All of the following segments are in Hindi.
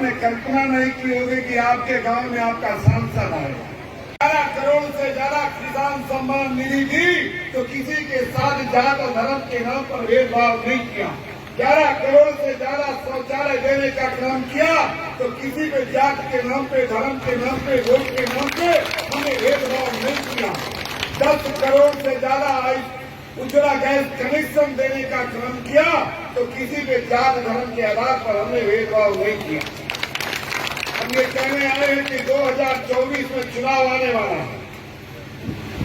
आपने कल्पना नहीं की होगी कि आपके गांव में आपका सांसद आएगा। 11 करोड़ से ज्यादा किसान सम्मान निधि दी तो किसी के साथ जात और धर्म के नाम पर भेदभाव नहीं किया। 11 करोड़ से ज्यादा शौचालय देने का काम किया तो किसी पे जात के नाम पे, धर्म के नाम पे, वोट के नाम पे हमने भेदभाव नहीं किया। 10 करोड़ से ज्यादा उज्ज्वला गैस कनेक्शन देने का काम किया तो किसी पे जात धर्म के आधार पर हमने भेदभाव नहीं किया। हम ये कहने आए हैं कि 2024 में चुनाव आने वाला है।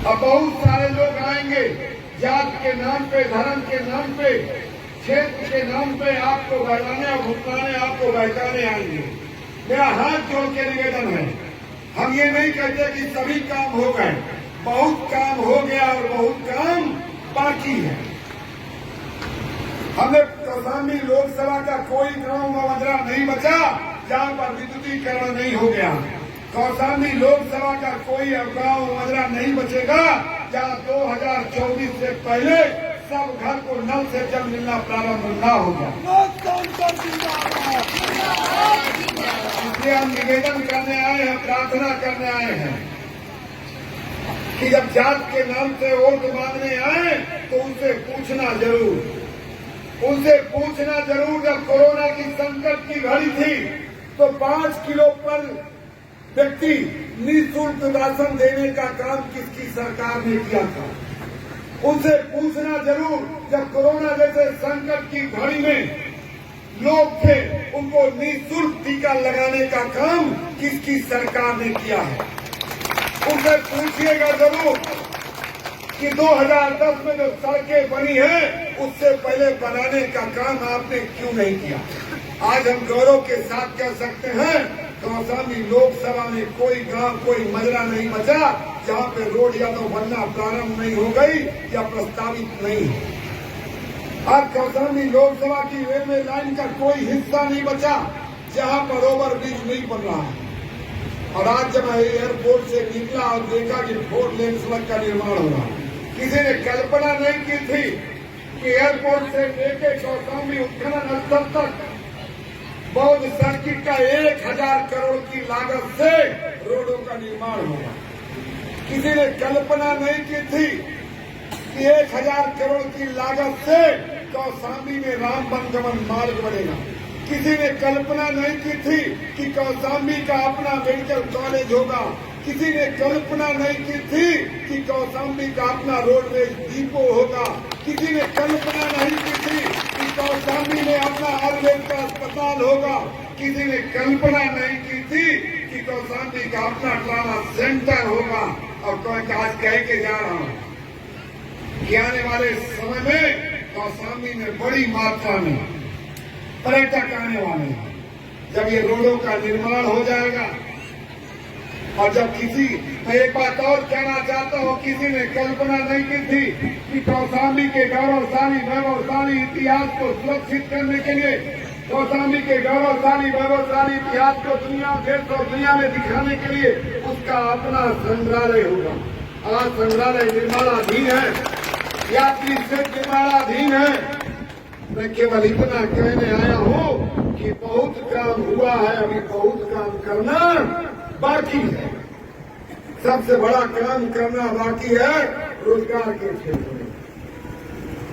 अब बहुत सारे लोग आएंगे जात के नाम पे, धर्म के नाम पे, क्षेत्र के नाम पे आपको बहलाने और भुगताने, आपको बहकाने आएंगे। मेरा हाथ जोड़ के निवेदन है, हम ये नहीं कहते कि सभी काम हो गए, बहुत काम हो गया और बहुत काम बाकी है। हमने कौशाम्बी लोकसभा का कोई गांव मवंजरा नहीं बचा जहां पर विद्युतीकरण नहीं हो गया। कौशाम्बी लोकसभा का कोई गांव मवंजरा नहीं बचेगा जहां 2024 से पहले सब घर को नल से जल मिलना प्रारंभ न हो गया। इसलिए हम निवेदन करने आए हैं, प्रार्थना करने आए हैं कि जब जात के नाम से वोट मांगने आए तो उनसे पूछना जरूर। जब कोरोना की संकट की घड़ी थी तो 5 किलो पर व्यक्ति निःशुल्क राशन देने का काम किसकी सरकार ने किया था, उनसे पूछना जरूर। जब कोरोना जैसे संकट की घड़ी में लोग थे उनको निःशुल्क टीका लगाने का काम किसकी सरकार ने किया है, उनसे पूछिएगा जरूर कि 2010 में जो सड़कें बनी है उससे पहले बनाने का काम आपने क्यों नहीं किया। आज हम गौरव के साथ कह सकते हैं कौशाम्बी लोकसभा में कोई गांव, कोई मजरा नहीं बचा जहां पे रोड या तो बनना प्रारंभ नहीं हो गई या प्रस्तावित नहीं है। आज कौशाम्बी लोकसभा की रेलवे लाइन का कोई हिस्सा नहीं बचा जहां पर ओवरब्रिज नहीं बन रहा है। और आज जब मैं एयरपोर्ट से निकला और देखा कि 4 लेन सड़क का निर्माण हो रहा है, किसी ने कल्पना नहीं की थी कि एयरपोर्ट से लेकर कौशाम्बी उत्खनन स्थल तक बौद्ध सर्किट का 1000 करोड़ की लागत से रोडों का निर्माण होगा। किसी ने कल्पना नहीं की थी कि 1000 करोड़ की लागत से कौशाम्बी में राम वनगमन मार्ग बनेगा। किसी ने कल्पना नहीं की थी कि कौशाम्बी का अपना मेडिकल कॉलेज होगा। किसी ने कल्पना नहीं की थी कि कौशाम्बी का अपना रोडवेज डिपो होगा। किसी ने कल्पना नहीं की थी कि कौशाम्बी में अपना आयुर्वेद का अस्पताल होगा। किसी ने कल्पना नहीं की थी कि कौशाम्बी का अपना ट्रामा सेंटर होगा। और आज कह के जा रहा हूं कि आने वाले समय में कौशाम्बी में बड़ी मात्रा में पर्यटक आने वाले हैं। जब ये रोडों का निर्माण हो जाएगा और जब मैं एक बात और कहना चाहता हूँ, किसी ने कल्पना नहीं की थी कि कौशाम्बी के वैभवशाली इतिहास को सुरक्षित करने के लिए, कौशाम्बी के वैभवशाली इतिहास को देश और दुनिया में दिखाने के लिए उसका अपना संग्रहालय होगा। आज संग्रहालय निर्माणाधीन है, यात्री सेट निर्माणाधीन है। मैं केवल इतना कहने आया हूँ कि बहुत काम हुआ है, अभी बहुत काम करना बाकी है। सबसे बड़ा काम करना बाकी है रोजगार के क्षेत्र में।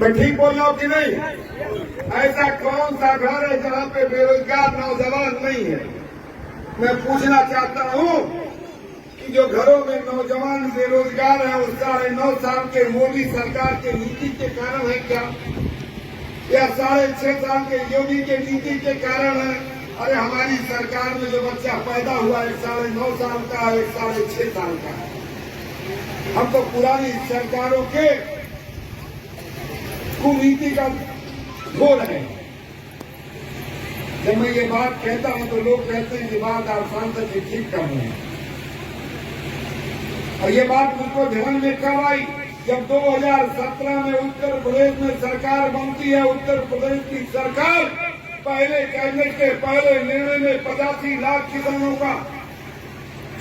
मैं ठीक बोल रहा हूँ कि नहीं? ऐसा कौन सा घर है जहाँ पे बेरोजगार नौजवान नहीं है? मैं पूछना चाहता हूँ कि जो घरों में नौजवान बेरोजगार है वो 9.5 साल के मोदी सरकार के नीति के कारण है क्या, या 6.5 साल के योगी के नीति के कारण है? अरे हमारी सरकार में जो बच्चा पैदा हुआ 9.5 साल का है, 6.5 साल का है। हम तो पुरानी सरकारों के कुनीति का घोर है। जब मैं ये बात कहता हूं तो लोग कहते हैं कि बात आप सांसद जी ठीक कर रहे हैं। और ये बात मुझको ध्यान में कब आई, जब 2017 में उत्तर प्रदेश में सरकार बनती है। उत्तर प्रदेश की सरकार पहले कैबिनेट के पहले निर्णय में 85 लाख किसानों का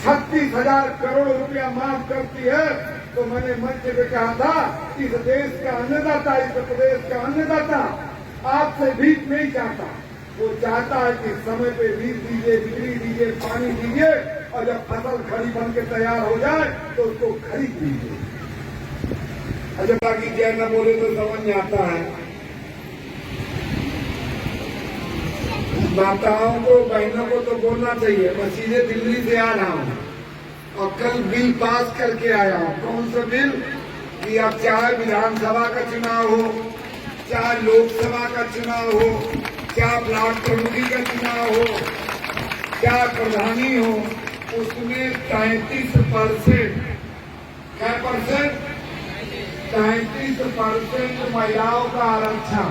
36,000 करोड़ रुपया माफ करती है। तो मैंने मंच पे कहा था, इस देश का अन्नदाता, इस प्रदेश का अन्नदाता आपसे भीख नहीं चाहता, वो चाहता है कि समय पे बीज दीजिए, बिजली दीजिए, पानी दीजिए, और जब फसल खड़ी बन के तैयार हो जाए तो उसको खरीद लीजिए। अजंता की जय न बोले तो समझ में आता है। माताओं को, बहनों को तो बोलना चाहिए। मैं सीधे दिल्ली से आ रहा हूँ और कल बिल पास करके आया हूँ। कौन सा बिल? कि अब चाहे विधानसभा का चुनाव हो, चाहे लोकसभा का चुनाव हो, चाहे ब्लॉक प्रमुखी का चुनाव हो, चाहे प्रधानी हो, उसमें 33% क्या परसेंट? 33% महिलाओं का आरक्षण।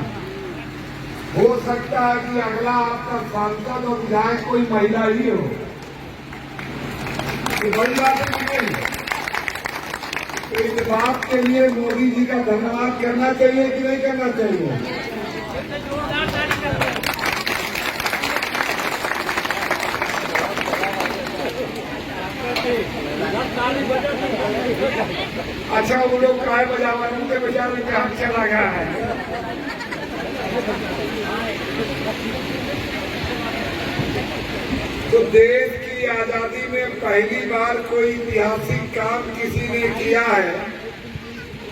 हो सकता है कि अगला आपका सांसद और विधायक कोई महिला ही हो। ये बड़ी बात है कि नहीं? इस बात के लिए मोदी जी का धन्यवाद करना चाहिए कि नहीं करना चाहिए? अच्छा, वो लोग काय बजावा, उनके बजाने पे हम चला गया है। तो देश की आजादी में पहली बार कोई ऐतिहासिक काम किसी ने किया है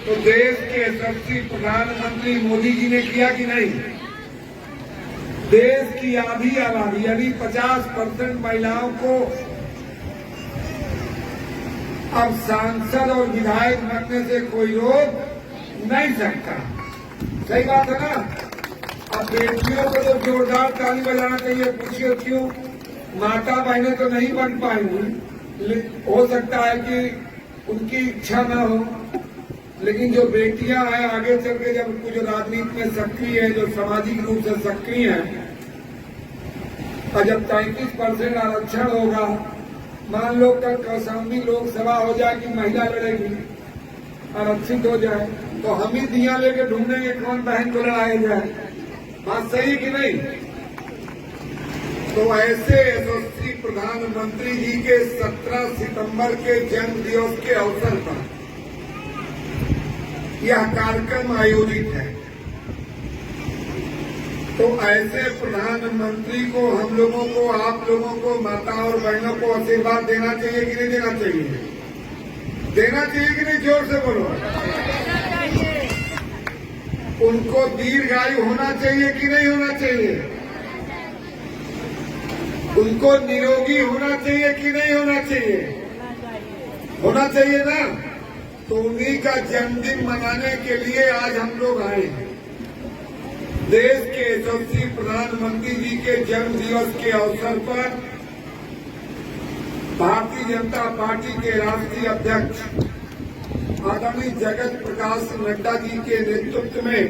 तो देश के यशस्वी प्रधानमंत्री मोदी जी ने किया कि नहीं? देश की आधी आबादी यानी 50% महिलाओं को अब सांसद और विधायक बनने से कोई रोक नहीं सकता। सही बात है ना? अब बेटियों को तो जोरदार ताली बजाना चाहिए। पूछिए क्यों? माता बहनें तो नहीं बन पाएंगी, हो सकता है कि उनकी इच्छा न हो, लेकिन जो बेटियां हैं आगे चल के जब जो राजनीति में सक्रिय है, जो सामाजिक रूप से सक्रिय है, और जब 33% आरक्षण होगा, मान लो कल कौशाम्बी लोकसभा हो जाए कि महिला लड़ेगी, आरक्षित हो जाए, तो हम ही दिया लेके ढूंढेंगे कौन बहन को लड़ाया जाए। बात सही कि नहीं? तो ऐसे यशस्वी प्रधानमंत्री जी के 17 सितंबर के जन्म दिवस के अवसर पर यह कार्यक्रम आयोजित है। तो ऐसे प्रधानमंत्री को हम लोगों को, आप लोगों को, माता और बहनों को आशीर्वाद देना चाहिए कि नहीं देना चाहिए? देना चाहिए कि नहीं? जोर से बोलो। उनको दीर्घायु होना चाहिए कि नहीं होना चाहिए? उनको निरोगी होना चाहिए कि नहीं होना चाहिए? होना चाहिए ना? तो उन्हीं का जन्मदिन मनाने के लिए आज हम लोग आए हैं। देश के यशस्वी प्रधानमंत्री जी के जन्म दिवस के अवसर पर भारतीय जनता पार्टी के राष्ट्रीय अध्यक्ष आदरणीय जगत प्रकाश नड्डा जी के नेतृत्व में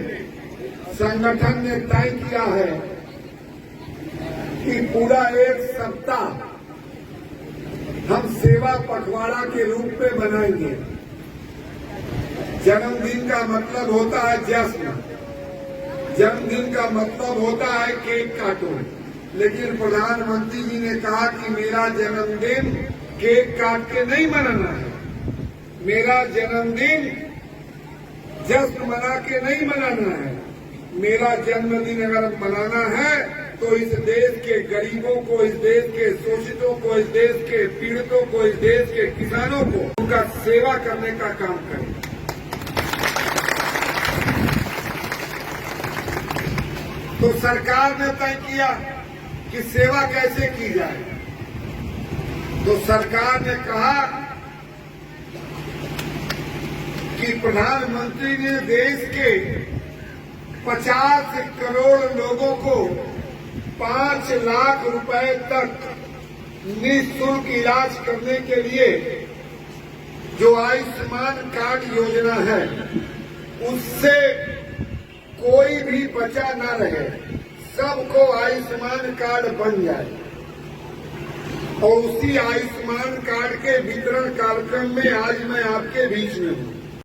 संगठन ने तय किया है कि पूरा एक सप्ताह हम सेवा पखवाड़ा के रूप में बनाएंगे। जन्मदिन का मतलब होता है जश्न, जन्मदिन का मतलब होता है केक काटो, लेकिन प्रधानमंत्री जी ने कहा कि मेरा जन्मदिन केक काट के नहीं मनाना है, मेरा जन्मदिन जश्न मना के नहीं मनाना है। मेरा जन्मदिन अगर मनाना है तो इस देश के गरीबों को, इस देश के शोषितों को, इस देश के पीड़ितों को, इस देश के किसानों को उनका सेवा करने का काम करें। तो सरकार ने तय किया कि सेवा कैसे की जाए। तो सरकार ने कहा कि प्रधानमंत्री ने देश के 50 करोड़ लोगों को 5 लाख रुपए तक निःशुल्क इलाज करने के लिए जो आयुष्मान कार्ड योजना है उससे कोई भी बचा न रहे, सबको आयुष्मान कार्ड बन जाए। और उसी आयुष्मान कार्ड के वितरण कार्यक्रम में आज मैं आपके बीच में हूँ।